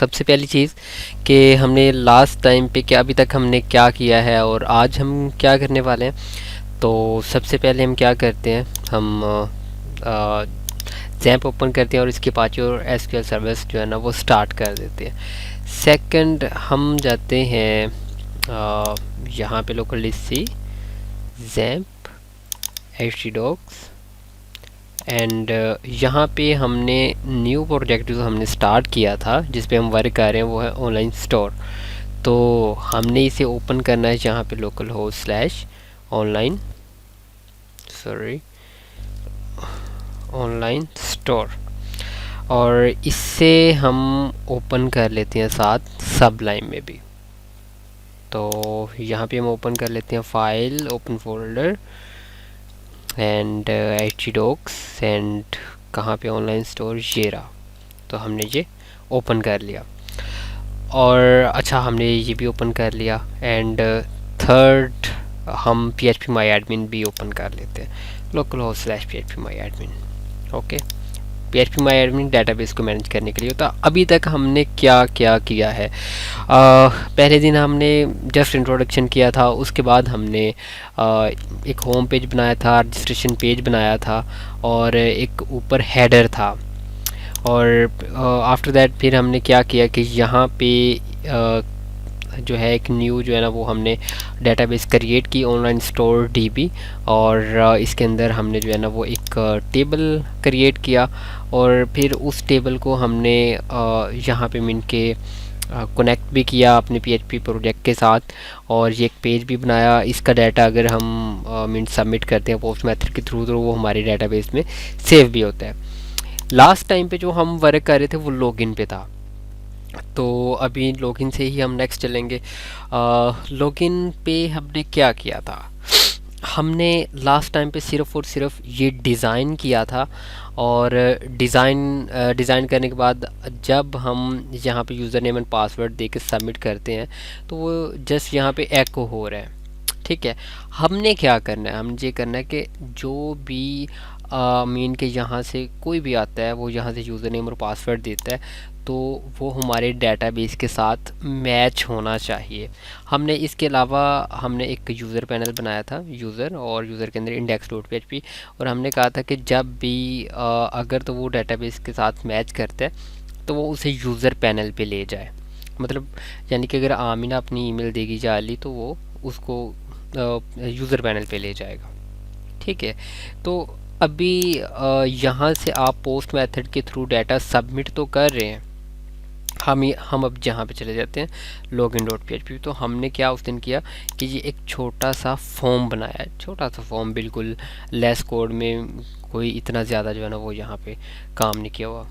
सबसे पहली चीज़ कि हमने लास्ट टाइम पे क्या अभी तक हमने क्या किया है और आज हम क्या करने वाले हैं। तो सबसे पहले हम क्या करते हैं, हम जैम्प ओपन करते हैं और इसके पास और एसक्यूएल सर्विस जो है ना वो स्टार्ट कर देते हैं। सेकंड हम जाते हैं यहाँ पे localhost C xampp htdocs and यहाँ पे हमने न्यू प्रोजेक्ट जो हमने स्टार्ट किया था जिस पे हम वर्क कर रहे हैं वो है ऑनलाइन स्टोर। तो हमने इसे ओपन करना है यहाँ पे local host slash online online store, और इससे हम ओपन कर लेते हैं साथ सबलाइन में भी। तो यहाँ पे हम ओपन कर लेते हैं file open folder and htdocs and कहाँ पे ऑनलाइन स्टोर ये रहा। तो हमने ये ओपन कर लिया और अच्छा हमने ये भी ओपन कर लिया। एंड थर्ड हम phpMyAdmin भी ओपन कर लेते हैं local host slash phpMyAdmin। Okay, phpMyAdmin database को मैनेज करने के लिए होता। अभी तक हमने क्या क्या किया है, पहले दिन हमने जस्ट इंट्रोडक्शन किया था, उसके बाद हमने एक होम पेज बनाया था, रजिस्ट्रेशन पेज बनाया था और एक ऊपर हेडर था। और आफ्टर दैट फिर हमने क्या किया कि यहाँ पे जो है एक न्यू जो है ना वो हमने डेटाबेस क्रिएट की ऑनलाइन स्टोर डीबी, और इसके अंदर हमने जो है ना वो एक टेबल क्रिएट किया और फिर उस टेबल को हमने यहाँ पे मिन के कनेक्ट भी किया अपने PHP प्रोजेक्ट के साथ, और ये एक पेज भी बनाया। इसका डाटा अगर हम मिन सबमिट करते हैं पोस्ट मेथड के थ्रू तो वो हमारे डेटाबेस में सेव भी होता है। लास्ट टाइम पे जो हम वर्क कर रहे थे वो लॉगिन पे था, तो अभी लॉगिन से ही हम नेक्स्ट चलेंगे। लॉगिन पे हमने क्या किया था, हमने लास्ट टाइम पे सिर्फ़ और सिर्फ ये डिज़ाइन किया था, और डिज़ाइन करने के बाद जब हम यहाँ पे यूज़र नेम एंड पासवर्ड दे के सबमिट करते हैं तो वो जस्ट यहाँ पे एको हो रहा है। ठीक है, हमने क्या करना है, हमने ये करना है कि जो भी मीन के यहाँ से कोई भी आता है वो यहाँ से यूज़र नेम और पासवर्ड देता है तो वो हमारे डेटाबेस के साथ मैच होना चाहिए। हमने इसके अलावा हमने एक यूज़र पैनल बनाया था, यूज़र, और यूज़र के अंदर index.php, और हमने कहा था कि जब भी अगर तो वो डेटाबेस के साथ मैच करता है तो वो उसे यूज़र पैनल पे ले जाए। मतलब यानी कि अगर आमिना अपनी ईमेल देगी जाली तो वो उसको यूज़र पैनल पे ले जाएगा। ठीक है, तो अभी यहाँ से आप पोस्ट मेथड के थ्रू डाटा सबमिट तो कर रहे हैं। हम अब जहाँ पे चले जाते हैं login.php, तो हमने क्या उस दिन किया कि ये एक छोटा सा फॉर्म बनाया है, छोटा सा फॉर्म बिल्कुल लेस कोड में, कोई इतना ज़्यादा जो है ना वो यहाँ पे काम नहीं किया हुआ।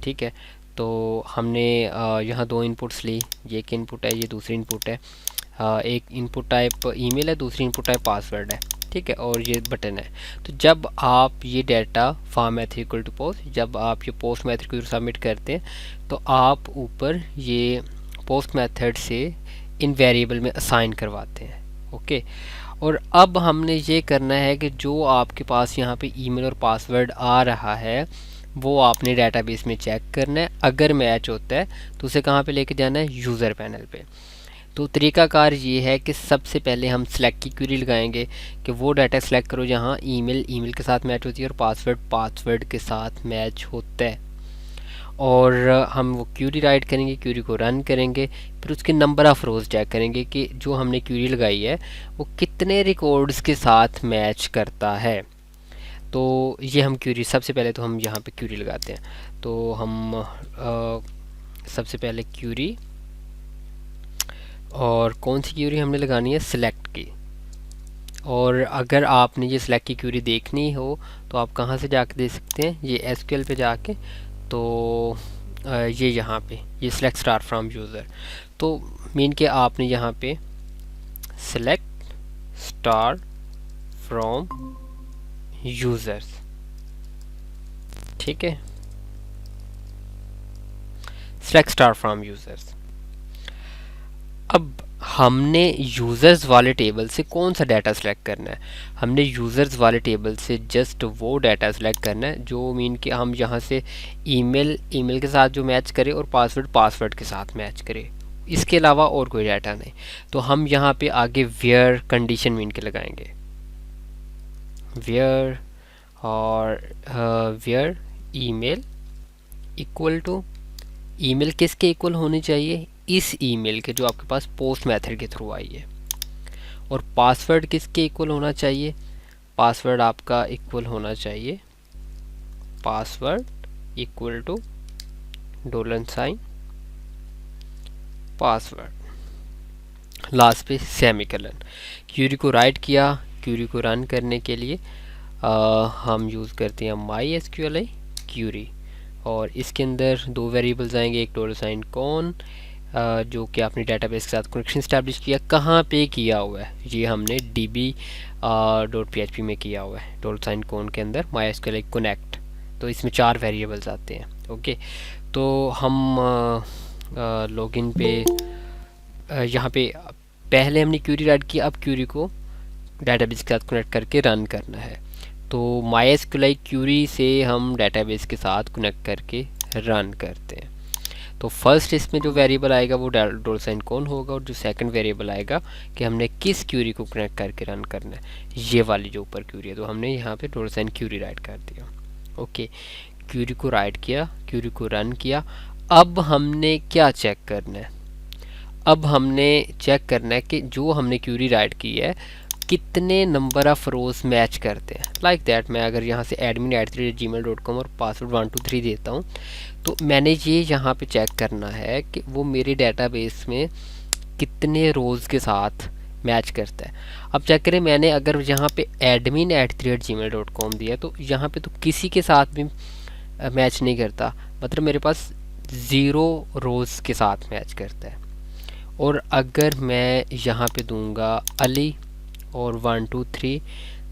ठीक है, तो हमने यहाँ दो इनपुट्स ली, ये एक इनपुट है, ये दूसरी इनपुट है। एक इनपुट टाइप ईमेल है, दूसरी इनपुट टाइप पासवर्ड है। ठीक है, और ये बटन है। तो जब आप ये data form method equal to post, जब आप ये पोस्ट मेथड को सबमिट करते हैं तो आप ऊपर ये पोस्ट मेथड से इन वेरिएबल में असाइन करवाते हैं। ओके, और अब हमने ये करना है कि जो आपके पास यहाँ पे ईमेल और पासवर्ड आ रहा है वो आपने डेटाबेस में चेक करना है। अगर मैच होता है तो उसे कहाँ पे लेके जाना है, यूज़र पैनल पे। तो तरीकाकार ये है कि सबसे पहले हम सिलेक्ट की क्वेरी लगाएंगे कि वो डाटा सेलेक्ट करो जहाँ ईमेल के साथ मैच होती है और पासवर्ड के साथ मैच होता है, और हम वो क्वेरी राइट करेंगे, क्वेरी को रन करेंगे, फिर उसके नंबर ऑफ़ रोज़ चेक करेंगे कि जो हमने क्वेरी लगाई है वो कितने रिकॉर्ड्स के साथ मैच करता है। तो ये हम क्वेरी, सबसे पहले तो हम यहाँ पे क्वेरी लगाते हैं। तो हम सबसे पहले क्वेरी, और कौन सी क्वेरी हमने लगानी है, सिलेक्ट की। और अगर आपने ये सिलेक्ट की क्वेरी देखनी हो तो आप कहाँ से जाके दे सकते हैं, ये एसक्यूएल पे जाके। तो ये यहाँ पे ये सिलेक्ट स्टार फ्रॉम यूज़र, तो मीन के आपने यहाँ पे सिलेक्ट स्टार फ्रॉम यूज़र्स। ठीक है, सिलेक्ट स्टार फ्रॉम यूज़र्स। अब हमने यूज़र्स वाले टेबल से कौन सा डाटा सेलेक्ट करना है? हमने यूज़र्स वाले टेबल से जस्ट वो डाटा सेलेक्ट करना है जो मीन कि हम यहाँ से ईमेल के साथ जो मैच करे और पासवर्ड के साथ मैच करे, इसके अलावा और कोई डाटा नहीं। तो हम यहाँ पे आगे वेयर कंडीशन मीन के लगाएंगे, वेयर और where email equal to, email किसके इक्वल होनी चाहिए? इस ईमेल के जो आपके पास पोस्ट मेथड के थ्रू आई है। और पासवर्ड किसके इक्वल होना चाहिए? पासवर्ड आपका इक्वल होना चाहिए, password equal to $, password, last पे सेमीकोलन। क्यूरी को राइट किया, क्यूरी को रन करने के लिए हम यूज़ करते हैं MySQL क्यूरी, और इसके अंदर दो वेरिएबल्स आएंगे, एक $कौन जो कि आपने डेटाबेस के साथ कनेक्शन स्टैब्लिश किया, कहाँ पे किया हुआ है, ये हमने db.php में किया हुआ है, $कौन के अंदर MySQL कनेक्ट। तो इसमें 4 वेरिएबल्स आते हैं। ओके, तो हम लॉगिन पे यहाँ पे पहले हमने क्यूरी राइट किया, अब क्यूरी को डेटाबेस के साथ कनेक्ट करके रन करना है। तो MySQL क्यूरी से हम डेटाबेस के साथ कनेक्ट करके रन करते हैं। तो फर्स्ट इसमें जो वेरिएबल आएगा वो $कौन होगा, और जो सेकंड वेरिएबल आएगा कि हमने किस क्यूरी को कनेक्ट करके रन करना है, ये वाली जो ऊपर क्यूरी है। तो हमने यहाँ पे $क्यूरी राइट कर दिया। ओके, क्यूरी को राइट किया, क्यूरी को रन किया। अब हमने क्या चेक करना है? अब हमने चेक करना है कि जो हमने क्यूरी राइट की है कितने नंबर ऑफ रोज मैच करते हैं। लाइक दैट, मैं अगर यहाँ से admin@gmail.com और पासवर्ड 123 देता हूँ, तो मैंने ये यहाँ पे चेक करना है कि वो मेरे डेटाबेस में कितने रोज़ के साथ मैच करता है। अब चेक करें, मैंने अगर यहाँ पे admin@gmail.com दिया तो यहाँ पे तो किसी के साथ भी मैच नहीं करता, मतलब मेरे पास 0 रोज़ के साथ मैच करता है। और अगर मैं यहाँ पे दूंगा अली और 1 2 3,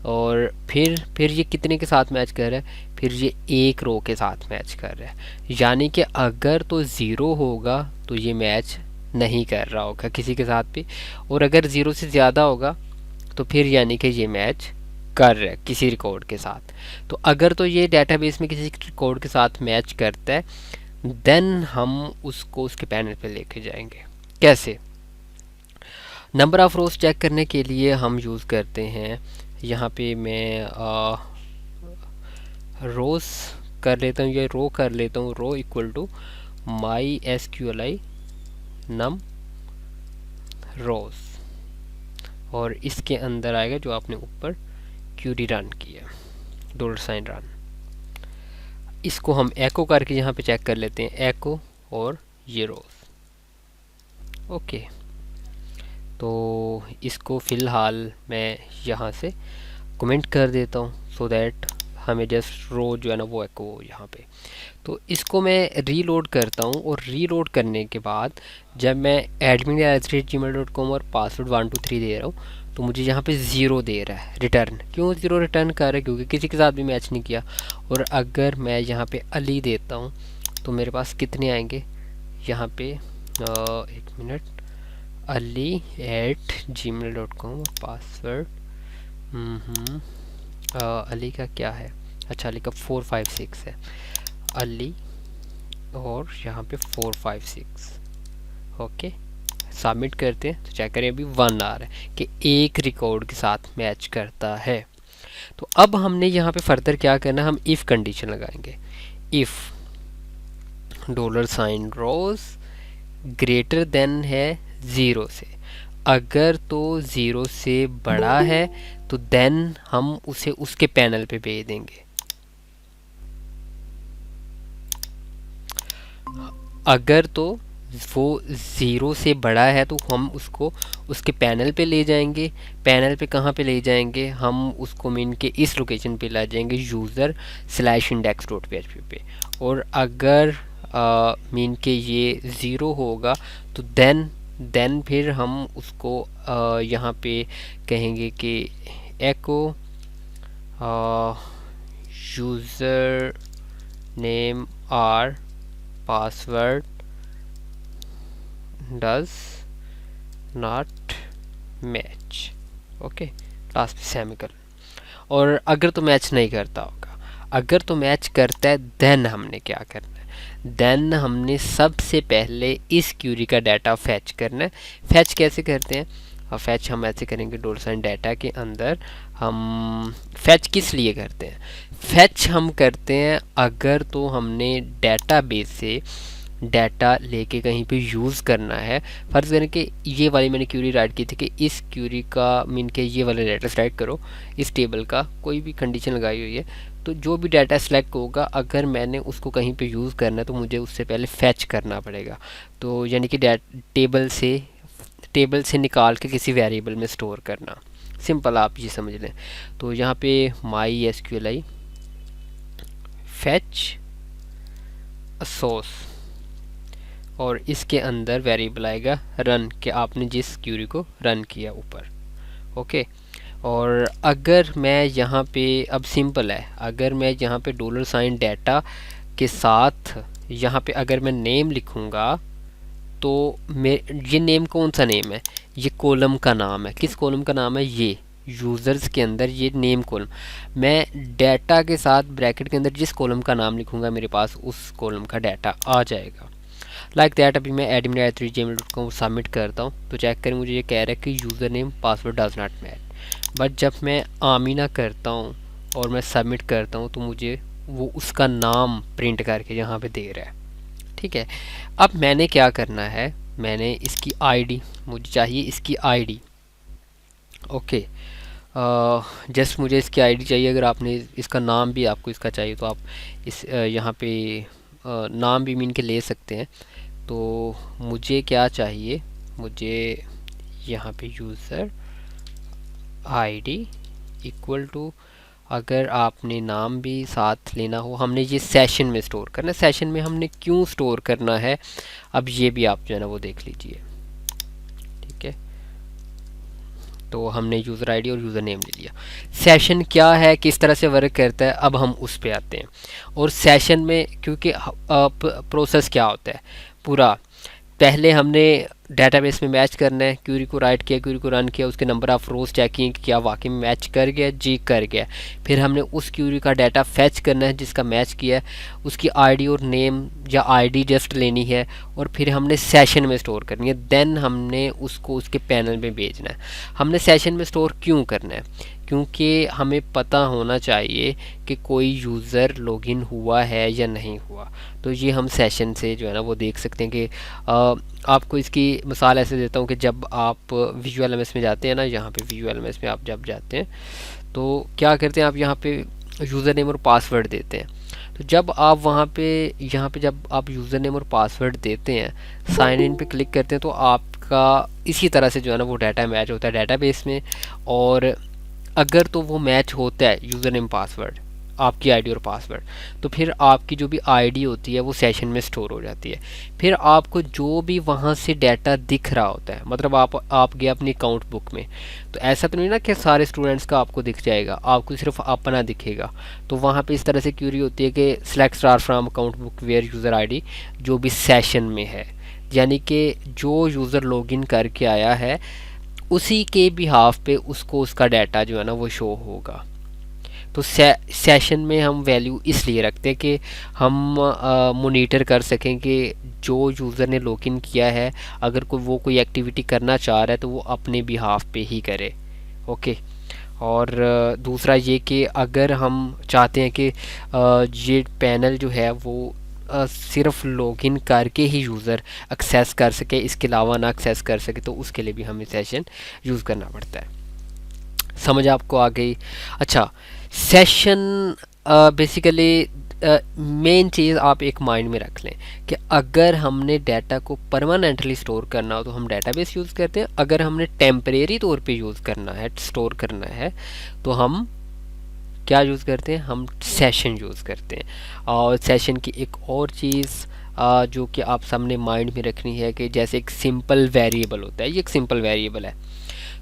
और फिर ये कितने के साथ मैच कर रहा है? फिर ये एक रो के साथ मैच कर रहा है। यानी कि अगर तो 0 होगा तो ये मैच नहीं कर रहा होगा किसी के साथ भी, और अगर 0 से ज़्यादा होगा तो फिर यानी कि ये मैच कर रहा है किसी रिकॉर्ड के साथ। तो अगर तो ये डेटाबेस में किसी रिकॉर्ड के साथ मैच करता है, देन हम उसको उसके पैनल पे लेके जाएंगे। कैसे? नंबर ऑफ रोज चेक करने के लिए हम यूज़ करते हैं, यहाँ पे मैं रोज कर लेता हूँ, ये रो कर लेता हूँ, rho equal to MySQL num रोज, और इसके अंदर आएगा जो आपने ऊपर क्यूरी रन किया, $रन। इसको हम एको करके यहाँ पे चेक कर लेते हैं, एको और ये रोज। ओके, तो इसको फ़िलहाल मैं यहाँ से कमेंट कर देता हूँ सो दैट हमें जस्ट रो जो है ना वो एको यहाँ पे। तो इसको मैं रीलोड करता हूँ, और रीलोड करने के बाद जब मैं admin@gmail.com और पासवर्ड 123 दे रहा हूँ तो मुझे यहाँ पे 0 दे रहा है रिटर्न। क्यों 0 रिटर्न कर रहा है? क्योंकि किसी के साथ भी मैच नहीं किया। और अगर मैं यहाँ पे अली देता हूँ तो मेरे पास कितने आएंगे यहाँ पे, एक मिनट, ali@gmail.com और पासवर्ड अली का क्या है, अच्छा अली का 456 है, अली और यहाँ पे 456। ओके, सबमिट करते हैं तो चेक करें, अभी 1 आ रहा है कि एक रिकॉर्ड के साथ मैच करता है। तो अब हमने यहाँ पे फर्दर क्या करना है, हम इफ़ कंडीशन लगाएंगे, इफ़ $रोज ग्रेटर देन है 0 से। अगर तो 0 से बड़ा है तो देन हम उसे उसके पैनल पे भेज देंगे। अगर तो वो 0 से बड़ा है तो हम उसको उसके पैनल पे ले जाएंगे। पैनल पे कहाँ पे ले जाएंगे? हम उसको मीन के इस लोकेशन पे ले जाएंगे, user/index.php पे। और अगर मीन के ये 0 होगा तो देन फिर हम उसको यहाँ पे कहेंगे कि एको यूज़र नेम और password does not match, okay, last में सेमीकोलन। और अगर तो मैच नहीं करता होगा, अगर तो मैच करता है देन हमने क्या करना है, देन हमने सबसे पहले इस क्यूरी का डाटा फैच करना है। फैच कैसे करते हैं, फैच हम ऐसे करेंगे $, डाटा के अंदर हम फैच किस लिए करते हैं, फैच हम करते हैं अगर तो हमने डेटाबेस से डाटा लेके कहीं पे यूज़ करना है। फ़र्ज़ करें कि ये वाली मैंने क्यूरी राइट की थी कि इस क्यूरी का मीन के ये वाला डाटा सेलेक्ट करो, इस टेबल का कोई भी कंडीशन लगाई हुई है, तो जो भी डाटा सेलेक्ट होगा अगर मैंने उसको कहीं पे यूज़ करना है तो मुझे उससे पहले फैच करना पड़ेगा। तो यानी कि टेबल से निकाल के किसी वेरिएबल में स्टोर करना, सिंपल आप ये समझ लें। तो यहाँ पे MySQLi फैच सोर्स और इसके अंदर वेरिएबल आएगा रन, कि आपने जिस क्यूरी को रन किया ऊपर, ओके। और अगर मैं यहाँ पे, अब सिंपल है, अगर मैं यहाँ पे $, डाटा के साथ यहाँ पे अगर मैं नेम लिखूँगा तो ये नेम कौन सा नेम है, ये कॉलम का नाम है। किस कॉलम का नाम है, ये यूज़र्स के अंदर ये नेम कॉलम। मैं डाटा के साथ ब्रैकेट के अंदर जिस कॉलम का नाम लिखूँगा मेरे पास उस कॉलम का डाटा आ जाएगा। लाइक दैट अभी मैं admin@gmail.com सबमिट करता हूँ तो चेक करें, मुझे ये कह रहा है कि user name password does not match. But जब मैं आमीना करता हूँ और मैं सबमिट करता हूँ तो मुझे वो उसका नाम प्रिंट करके यहाँ पे दे रहा है, ठीक है। अब मैंने क्या करना है, मैंने इसकी आईडी, मुझे चाहिए इसकी आईडी, ओके। जस्ट मुझे इसकी आईडी चाहिए। अगर आपने इसका नाम भी आपको इसका चाहिए तो आप इस यहाँ पे नाम भी मीन के ले सकते हैं। तो मुझे क्या चाहिए, मुझे यहाँ पे यूज़र आईडी इक्वल टू, अगर आपने नाम भी साथ लेना हो, हमने ये सेशन में स्टोर करना है। सेशन में हमने क्यों स्टोर करना है अब ये भी आप जो है ना वो देख लीजिए, ठीक है। तो हमने यूज़र आईडी और यूज़र नेम ले लिया। सेशन क्या है, किस तरह से वर्क करता है, अब हम उस पे आते हैं। और सेशन में क्योंकि प्रोसेस क्या होता है पूरा, पहले हमने डेटाबेस में मैच करना है, क्यूरी को राइट किया, क्यूरी को रन किया, उसके नंबर ऑफ रोज चेक किए कि क्या वाकई में मैच कर गया, जी कर गया। फिर हमने उस क्यूरी का डाटा फैच करना है जिसका मैच किया है, उसकी आईडी और नेम या आईडी जस्ट लेनी है और फिर हमने सेशन में स्टोर करनी है। देन हमने उसको उसके पैनल में भेजना है। हमने सेशन में स्टोर क्यों करना है, क्योंकि हमें पता होना चाहिए कि कोई यूज़र लॉगिन हुआ है या नहीं हुआ। तो ये हम सेशन से जो है ना वो देख सकते हैं कि आपको इसकी मिसाल ऐसे देता हूँ कि जब आप VueLMS में जाते हैं ना, यहाँ पे VueLMS में आप जब जाते हैं तो क्या करते हैं, आप यहाँ पे यूज़र नेम और पासवर्ड देते हैं। तो जब आप वहाँ पे यहाँ पे जब आप यूज़र नेम और पासवर्ड देते हैं, साइन इन पे क्लिक करते हैं तो आपका इसी तरह से जो है ना वो डाटा मैच होता है डेटाबेस में। और अगर तो वो मैच होता है यूज़र नेम पासवर्ड, आपकी आईडी और पासवर्ड, तो फिर आपकी जो भी आईडी होती है वो सेशन में स्टोर हो जाती है। फिर आपको जो भी वहाँ से डाटा दिख रहा होता है, मतलब आप गए अपनी अकाउंट बुक में, तो ऐसा तो नहीं ना कि सारे स्टूडेंट्स का आपको दिख जाएगा, आपको सिर्फ अपना दिखेगा। तो वहाँ पे इस तरह से क्यूरी होती है कि select star from account book where user ID, जो भी सेशन में है, यानी कि जो यूज़र लॉगिन करके आया है उसी के बिहाफ पे उसको उसका डाटा जो है ना वो शो होगा। तो सेशन में हम वैल्यू इसलिए रखते हैं कि हम मोनीटर कर सकें कि जो यूज़र ने लॉगिन किया है अगर वो कोई एक्टिविटी करना चाह रहा है तो वो अपने बिहाफ पे ही करे, ओके। और दूसरा ये कि अगर हम चाहते हैं कि ये पैनल जो है वो सिर्फ लॉगिन करके ही यूज़र एक्सेस कर सके, इसके अलावा ना एक्सेस कर सके, तो उसके लिए भी हमें सेशन यूज़ करना पड़ता है। समझ आपको आ गई। अच्छा, सेशन बेसिकली मेन चीज़ आप एक माइंड में रख लें कि अगर हमने डाटा को परमानेंटली स्टोर करना हो तो हम डाटाबेस यूज़ करते हैं, अगर हमने टेम्परेरी तौर पे यूज़ करना है, स्टोर करना है, तो हम क्या यूज़ करते हैं, हम सेशन यूज़ करते हैं। और सेशन की एक और चीज़ जो कि आप सामने माइंड में रखनी है कि जैसे एक सिंपल वेरिएबल होता है, ये एक सिंपल वेरिएबल है।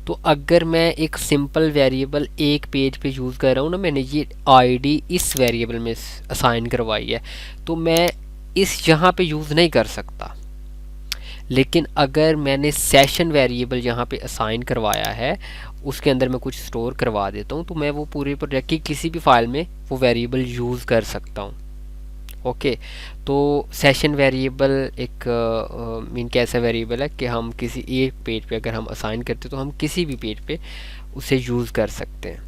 तो अगर मैं एक सिंपल वेरिएबल एक पेज पे यूज़ कर रहा हूँ ना, मैंने ये आईडी इस वेरिएबल में असाइन करवाई है, तो मैं इस यहाँ पे यूज़ नहीं कर सकता। लेकिन अगर मैंने सेशन वेरिएबल यहाँ पे असाइन करवाया है, उसके अंदर मैं कुछ स्टोर करवा देता हूँ, तो मैं वो पूरे प्रोजेक्ट की किसी भी फाइल में वो वेरिएबल यूज़ कर सकता हूँ। ओके, तो सेशन वेरिएबल एक मीन कैसा वेरिएबल है कि हम किसी एक पेज पे अगर हम असाइन करते हैं तो हम किसी भी पेज पे उसे यूज़ कर सकते हैं।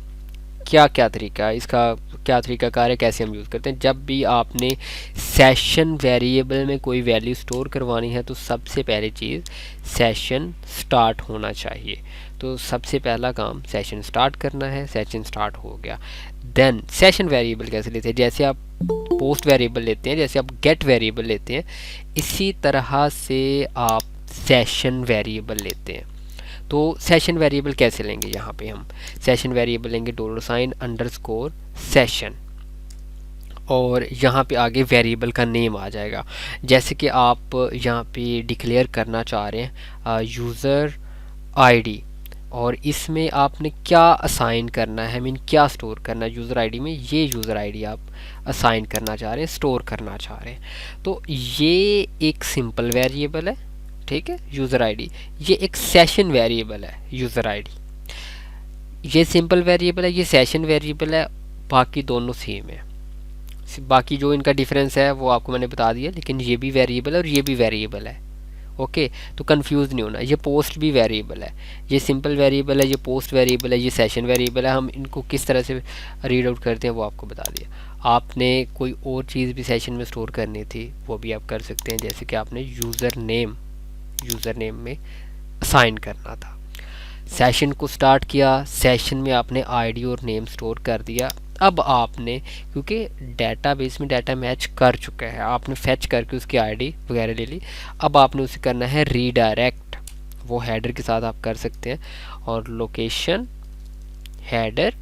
क्या क्या तरीका है इसका, क्या तरीका कार है, कैसे हम यूज़ करते हैं? जब भी आपने सेशन वेरिएबल में कोई वैल्यू स्टोर करवानी है तो सबसे पहली चीज़ सेशन स्टार्ट होना चाहिए। तो सबसे पहला काम सेशन स्टार्ट करना है। सेशन स्टार्ट हो गया, देन सेशन वेरिएबल कैसे लेते हैं, जैसे आप पोस्ट वेरिएबल लेते हैं, जैसे आप गेट वेरिएबल लेते हैं, इसी तरह से आप सेशन वेरिएबल लेते हैं। तो सेशन वेरिएबल कैसे लेंगे, यहाँ पे हम सेशन वेरिएबल लेंगे $_सेशन, और यहाँ पे आगे वेरिएबल का नेम आ जाएगा। जैसे कि आप यहाँ पे डिक्लेयर करना चाह रहे हैं यूज़र आईडी, और इसमें आपने क्या असाइन करना है, मीन क्या स्टोर करना है यूज़र आईडी में, ये यूज़र आईडी आप असाइन करना चाह रहे हैं, स्टोर करना चाह रहे हैं। तो ये एक सिंपल वेरिएबल है, ठीक है, यूज़र आईडी। ये एक सेशन वेरिएबल है, यूज़र आईडी। ये सिंपल वेरिएबल है, ये सेशन वेरिएबल है, बाकी दोनों सेम है। बाकी जो इनका डिफरेंस है वो आपको मैंने बता दिया, लेकिन ये भी वेरिएबल है और ये भी वेरिएबल है। ओके, तो कंफ्यूज नहीं होना। ये पोस्ट भी वेरिएबल है, ये सिंपल वेरिएबल है, ये पोस्ट वेरिएबल है, ये सेशन वेरिएबल है। हम इनको किस तरह से रीड आउट करते हैं वो आपको बता दिया। आपने कोई और चीज़ भी सेशन में स्टोर करनी थी वो भी आप कर सकते हैं, जैसे कि आपने यूज़र नेम में असाइन करना था। सेशन को स्टार्ट किया, सेशन में आपने आईडी और नेम स्टोर कर दिया। अब आपने, क्योंकि डेटाबेस में डाटा मैच कर चुका है, आपने फेच करके उसकी आईडी वगैरह ले ली, अब आपने उसे करना है रीडायरेक्ट। वो हेडर के साथ आप कर सकते हैं, और लोकेशन हेडर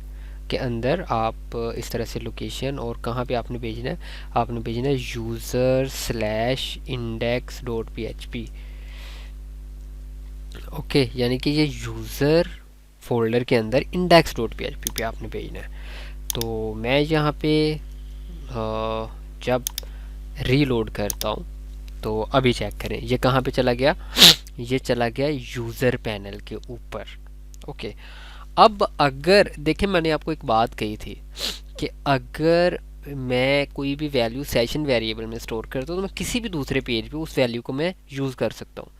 के अंदर आप इस तरह से लोकेशन, और कहाँ पे आपने भेजना है, आपने भेजना है user/index.php। ओके, यानी कि ये यूज़र फोल्डर के अंदर index.php पे आपने भेजना है। तो मैं यहाँ पे जब रीलोड करता हूँ तो अभी चेक करें ये कहाँ पे चला गया, ये चला गया यूज़र पैनल के ऊपर। ओके, अब अगर देखें, मैंने आपको एक बात कही थी कि अगर मैं कोई भी वैल्यू सेशन वेरिएबल में स्टोर करता हूँ तो मैं किसी भी दूसरे पेज पे उस वैल्यू को मैं यूज़ कर सकता हूँ।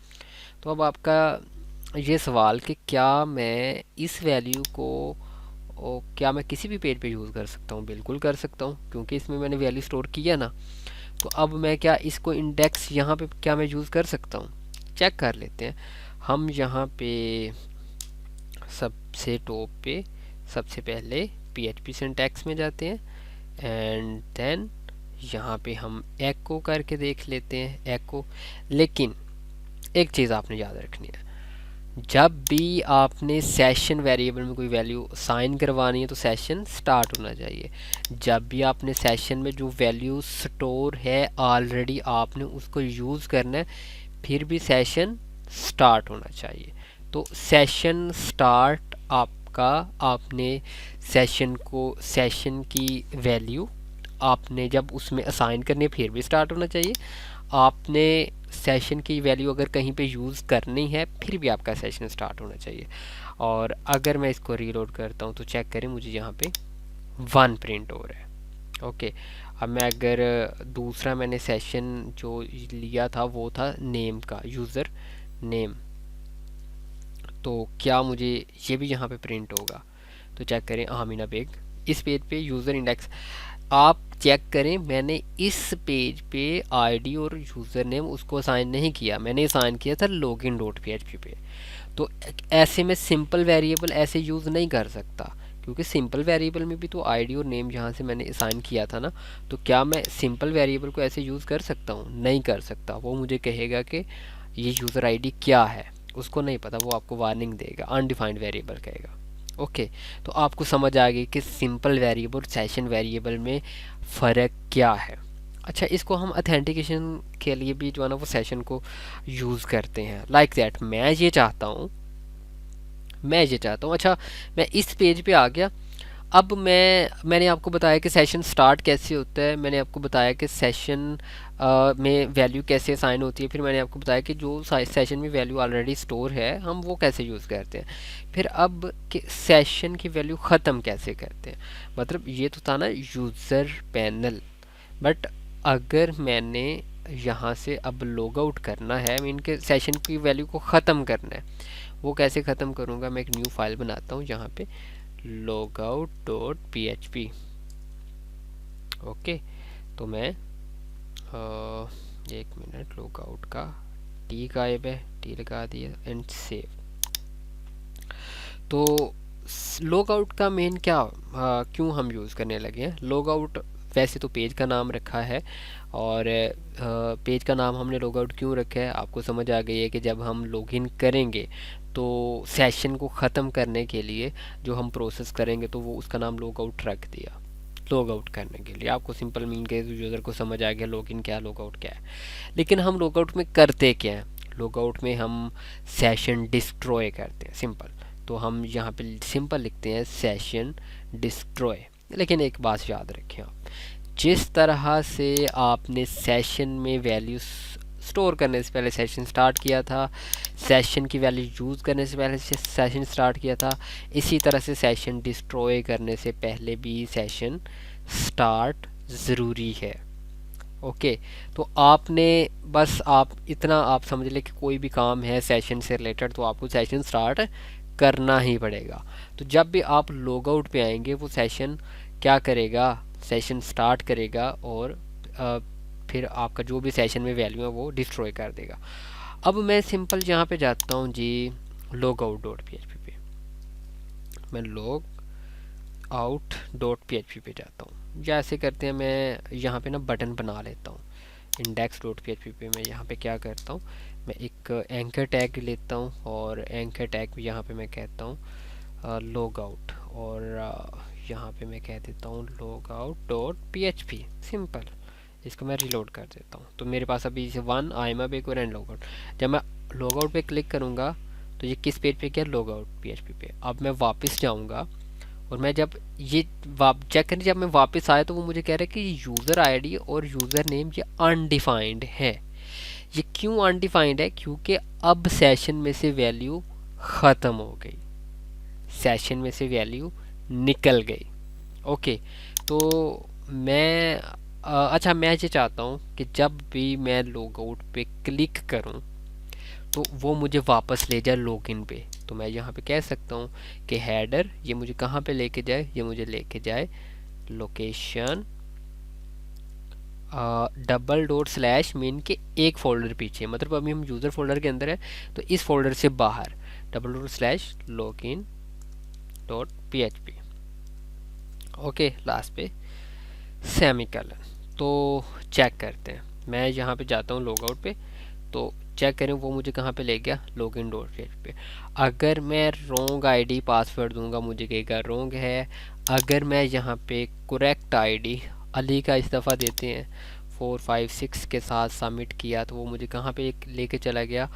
तो अब आपका ये सवाल कि क्या मैं इस वैल्यू को क्या मैं किसी भी पेज पे यूज़ कर सकता हूँ? बिल्कुल कर सकता हूँ, क्योंकि इसमें मैंने वैल्यू स्टोर किया ना। तो अब मैं क्या इसको इंडेक्स यहाँ पे क्या मैं यूज़ कर सकता हूँ? चेक कर लेते हैं। हम यहाँ पे सबसे टॉप पे सबसे पहले PHP सिंटैक्स में जाते हैं, एंड देन यहाँ पे हम एको करके देख लेते हैं, एको। लेकिन एक चीज़ आपने याद रखनी है, जब भी आपने सेशन वेरिएबल में कोई वैल्यू साइन करवानी है तो सेशन स्टार्ट होना चाहिए। जब भी आपने सेशन में जो वैल्यू स्टोर है ऑलरेडी आपने उसको यूज़ करना है, फिर भी सेशन स्टार्ट होना चाहिए। तो सेशन स्टार्ट आपका, आपने सेशन की वैल्यू आपने जब उसमें असाइन करनी है फिर भी स्टार्ट होना चाहिए। आपने सेशन की वैल्यू अगर कहीं पे यूज़ करनी है फिर भी आपका सेशन स्टार्ट होना चाहिए। और अगर मैं इसको रीलोड करता हूँ तो चेक करें, मुझे यहाँ पे 1 प्रिंट हो रहा है। ओके, अब मैं अगर दूसरा मैंने सेशन जो लिया था वो था नेम का, यूज़र नेम, तो क्या मुझे ये भी यहाँ पे प्रिंट होगा? तो चेक करें, आमिना बेग। इस पेज पे यूज़र इंडेक्स आप चेक करें, मैंने इस पेज पे आईडी और यूज़र नेम उसको असाइन नहीं किया, मैंने असाइन किया था login.php पे। तो ऐसे में सिंपल वेरिएबल ऐसे यूज़ नहीं कर सकता, क्योंकि सिंपल वेरिएबल में भी तो आईडी और नेम जहाँ से मैंने असाइन किया था ना, तो क्या मैं सिंपल वेरिएबल को ऐसे यूज़ कर सकता हूँ? नहीं कर सकता। वो मुझे कहेगा कि ये यूज़र आईडी क्या है, उसको नहीं पता, वो आपको वार्निंग देगा, अनडिफाइंड वेरिएबल कहेगा। ओके, तो आपको समझ आ गई कि सिंपल वेरिएबल और सेशन वेरिएबल में फ़र्क क्या है। अच्छा, इसको हम अथेंटिकेशन के लिए भी जो है ना वो सेशन को यूज़ करते हैं, लाइक दैट। मैं ये चाहता हूँ, अच्छा मैं इस पेज पे आ गया, अब मैंने आपको बताया कि सेशन स्टार्ट कैसे होता है, मैंने आपको बताया कि सेशन में वैल्यू कैसे असाइन होती है, फिर मैंने आपको बताया कि जो सेशन में वैल्यू ऑलरेडी स्टोर है हम वो कैसे यूज़ करते हैं। फिर अब कि सेशन की वैल्यू ख़त्म कैसे करते हैं, मतलब ये तो था ना यूज़र पैनल। बट अगर मैंने यहाँ से अब लॉग आउट करना है, मीन के सेशन की वैल्यू को ख़त्म करना है, वो कैसे ख़त्म करूँगा? मैं एक न्यू फाइल बनाता हूँ यहाँ पे logout.php। ओके, तो मैं एक मिनट, लॉगआउट का टी गायब है, टी लगा दिया एंड सेव। तो लॉगआउट का मेन क्या क्यों हम यूज़ करने लगे हैं? लॉगआउट वैसे तो पेज का नाम रखा है, और पेज का नाम हमने लॉगआउट क्यों रखा है आपको समझ आ गई है कि जब हम लॉगिन करेंगे तो सेशन को ख़त्म करने के लिए जो हम प्रोसेस करेंगे तो वो उसका नाम लॉगआउट रख दिया। लॉगआउट करने के लिए आपको सिंपल मीन के यूज़र को समझ आ गया लॉगिन क्या लॉगआउट क्या है। लेकिन हम लॉगआउट में करते क्या हैं? लॉगआउट में हम सेशन डिस्ट्रॉय करते हैं, सिंपल। तो हम यहाँ पे सिंपल लिखते हैं सेशन डिस्ट्रॉय। लेकिन एक बात याद रखें आप, जिस तरह से आपने सेशन में वैल्यूज स्टोर करने से पहले सेशन स्टार्ट किया था, सेशन की वैल्यू यूज़ करने से पहले सेशन स्टार्ट किया था, इसी तरह से सेशन डिस्ट्रॉय करने से पहले भी सेशन स्टार्ट ज़रूरी है। ओके, तो आपने बस आप इतना आप समझ लें कि कोई भी काम है सेशन से रिलेटेड तो आपको सेशन स्टार्ट करना ही पड़ेगा। तो जब भी आप लॉग आउट पे आएंगे वो सेशन क्या करेगा? सेशन स्टार्ट करेगा और फिर आपका जो भी सेशन में वैल्यू है वो डिस्ट्रॉय कर देगा। अब मैं सिंपल यहाँ पे जाता हूँ जी logout.php पे, मैं log out.php पे जाता हूँ। जैसे करते हैं, मैं यहाँ पे ना बटन बना लेता हूँ index.php पे। मैं यहाँ पे क्या करता हूँ, मैं एक एंकर टैग लेता हूँ और एंकर टैग यहाँ पे मैं कहता हूँ लॉग आउट, और यहाँ पे मैं कह देता हूँ logout.php, सिंपल। इसको मैं रिलोड कर देता हूँ तो मेरे पास अभी 1 आइमा बेक एंड लॉग आउट। जब मैं लॉग आउट पे क्लिक करूँगा तो ये किस पेज पे गया? logout.php पे। अब मैं वापस जाऊँगा और मैं जब ये चेक करें, जब मैं वापस आया तो वो मुझे कह रहा है कि यूज़र आईडी और यूज़र नेम ये अनडिफाइंड है। ये क्यों अनडिफाइंड है? क्योंकि अब सेशन में से वैल्यू ख़त्म हो गई, सेशन में से वैल्यू निकल गई। ओके, तो मैं अच्छा, मैं ये चाहता हूँ कि जब भी मैं लॉग आउट पे क्लिक करूँ तो वो मुझे वापस ले जाए लॉगिन पे। तो मैं यहाँ पे कह सकता हूँ कि हेडर ये मुझे कहाँ पे लेके जाए? ये मुझे लेके जाए location double dot slash main के एक फोल्डर पीछे, मतलब अभी हम यूज़र फोल्डर के अंदर है तो इस फोल्डर से बाहर double dot slash login dot php। Okay, last पे सेमीकोलन। तो चेक करते हैं, मैं यहाँ पे जाता हूँ लॉग आउट पे, तो चेक करें वो मुझे कहाँ पे ले गया? लॉगिन डॉट php पे। अगर मैं रोंग आईडी पासवर्ड दूंगा मुझे कहेगा रोंग है। अगर मैं यहाँ पे करेक्ट आईडी अली का इस दफ़ा देते हैं 456 के साथ सबमिट किया तो वो मुझे कहाँ पे लेके चला गया?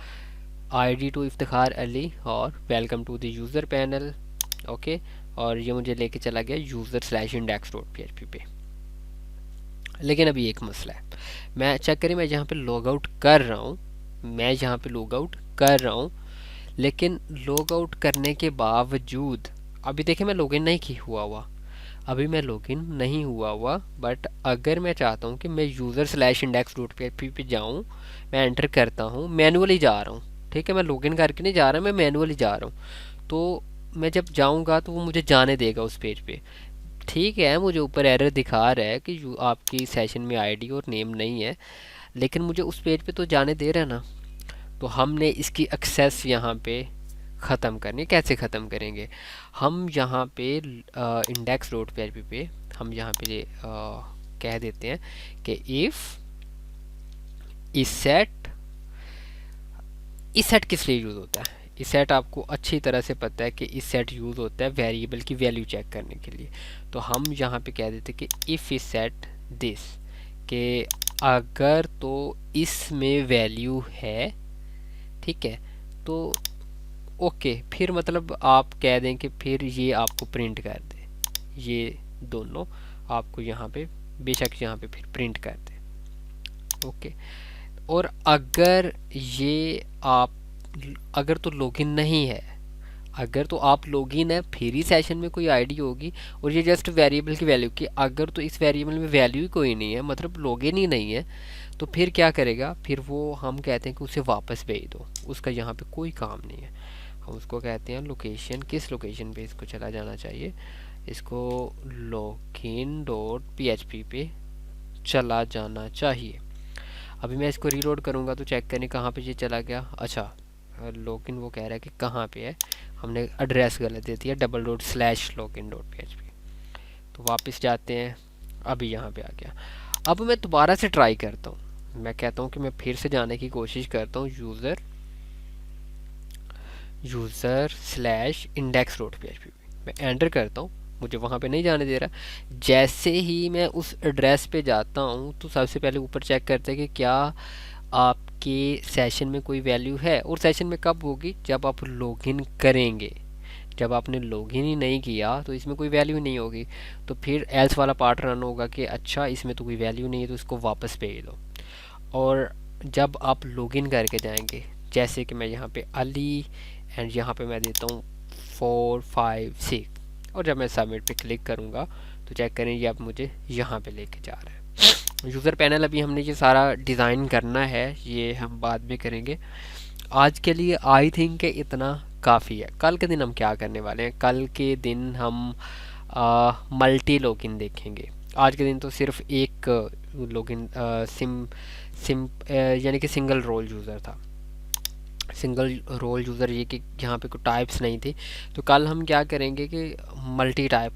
आईडी टू इफ्तिखार अली और welcome to the user panel. Okay, और ये मुझे लेके चला गया user/index.php पे। लेकिन अभी एक मसला है, मैं चेक करें मैं यहाँ पे लॉग आउट कर रहा हूँ, मैं यहाँ पे लॉग आउट कर रहा हूँ, लेकिन लॉग आउट करने के बावजूद अभी देखें मैं लॉगिन नहीं हुआ, अभी मैं लॉगिन नहीं हुआ। बट अगर मैं चाहता हूँ कि मैं user/index.php पे जाऊँ, मैं एंटर करता हूँ, मैनुअली जा रहा हूँ, ठीक है, मैं लॉगिन करके नहीं जा रहा, मैं मैनुअली जा रहा हूँ। तो मैं जब जाऊँगा तो वो मुझे जाने देगा उस पेज पे। ठीक है, मुझे ऊपर एरर दिखा रहा है कि आपकी सेशन में आईडी और नेम नहीं है, लेकिन मुझे उस पेज पे तो जाने दे रहा है ना। तो हमने इसकी एक्सेस यहाँ पे ख़त्म करनी। कैसे ख़त्म करेंगे? हम यहाँ पे index.php पे हम यहाँ पे कह देते हैं कि इफ़ इसेट किस लिए यूज़ होता है? इसेट आपको अच्छी तरह से पता है कि इसेट यूज़ होता है वेरिएबल की वैल्यू चेक करने के लिए। तो हम यहाँ पे कह देते हैं कि इफ़ इसेट दिस, कि अगर तो इसमें वैल्यू है, ठीक है, तो ओके, फिर मतलब आप कह दें कि फिर ये आपको प्रिंट कर दे, ये दोनों आपको यहाँ पे बेशक यहाँ पे फिर प्रिंट कर दें। ओके, और अगर ये आप अगर तो लॉगिन नहीं है, अगर तो आप लॉगिन है फिर ही सेशन में कोई आईडी होगी, और ये जस्ट वेरिएबल की वैल्यू की, अगर तो इस वेरिएबल में वैल्यू ही कोई नहीं है, मतलब लॉगिन ही नहीं है, तो फिर क्या करेगा, फिर वो हम कहते हैं कि उसे वापस भेज दो, उसका यहाँ पे कोई काम नहीं है। हम उसको कहते हैं लोकेशन, किस लोकेशन पे इसको चला जाना चाहिए, इसको लॉगिन डॉट php पे चला जाना चाहिए। अभी मैं इसको रीलोड करूँगा तो चेक करें कहाँ पे ये चला गया। अच्छा, लॉगिन वो कह रहा है कि कहाँ पे है, हमने एड्रेस गलत दे दिया, $/login.php। तो वापस जाते हैं, अभी यहाँ पे आ गया। अब मैं दोबारा से ट्राई करता हूँ, मैं कहता हूँ कि मैं फिर से जाने की कोशिश करता हूँ यूज़र/index.php। मैं एंटर करता हूँ, मुझे वहाँ पे नहीं जाने दे रहा। जैसे ही मैं उस एड्रेस पे जाता हूँ तो सबसे पहले ऊपर चेक करते हैं कि क्या आपके सेशन में कोई वैल्यू है, और सेशन में कब होगी, जब आप लॉगिन करेंगे। जब आपने लॉगिन ही नहीं किया तो इसमें कोई वैल्यू नहीं होगी, तो फिर एल्स वाला पार्ट रन होगा कि अच्छा इसमें तो कोई वैल्यू नहीं है तो इसको वापस भेज दो। और जब आप लॉगिन करके जाएंगे, जैसे कि मैं यहाँ पे अली एंड यहाँ पे मैं देता हूँ 456, और जब मैं सबमिट पे क्लिक करूँगा तो चेक करें ये अब मुझे यहाँ पे लेके जा रहा है। यूज़र पैनल अभी हमने ये सारा डिज़ाइन करना है, ये हम बाद में करेंगे। आज के लिए आई थिंक इतना काफ़ी है। कल के दिन हम क्या करने वाले हैं, कल के दिन हम मल्टी लॉगिन देखेंगे। आज के दिन तो सिर्फ एक लॉगिन यानी कि सिंगल रोल यूज़र था, सिंगल रोल यूज़र, ये कि यहाँ पे कोई टाइप्स नहीं थी। तो कल हम क्या करेंगे कि मल्टी टाइप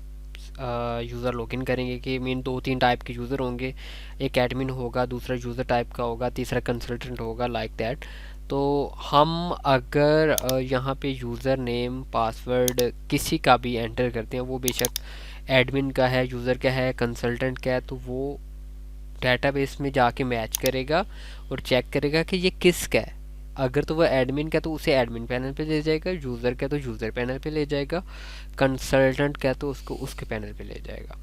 यूज़र लॉगिन करेंगे, कि मीन 2-3 टाइप के यूज़र होंगे, एक एडमिन होगा, दूसरा यूज़र टाइप का होगा, तीसरा कंसल्टेंट होगा, लाइक दैट। तो हम अगर यहाँ पे यूज़र नेम पासवर्ड किसी का भी एंटर करते हैं, वो बेशक एडमिन का है, यूज़र का है, कंसल्टेंट का है, तो वो डेटाबेस में जाके मैच करेगा और चेक करेगा कि ये किसका है। अगर तो वो एडमिन का तो उसे एडमिन पैनल पे ले जाएगा, यूज़र का तो यूज़र पैनल पे ले जाएगा, कंसल्टेंट का तो उसको उसके पैनल पे ले जाएगा।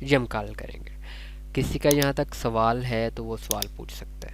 ये हम कल करेंगे। किसी का यहाँ तक सवाल है तो वो सवाल पूछ सकता है।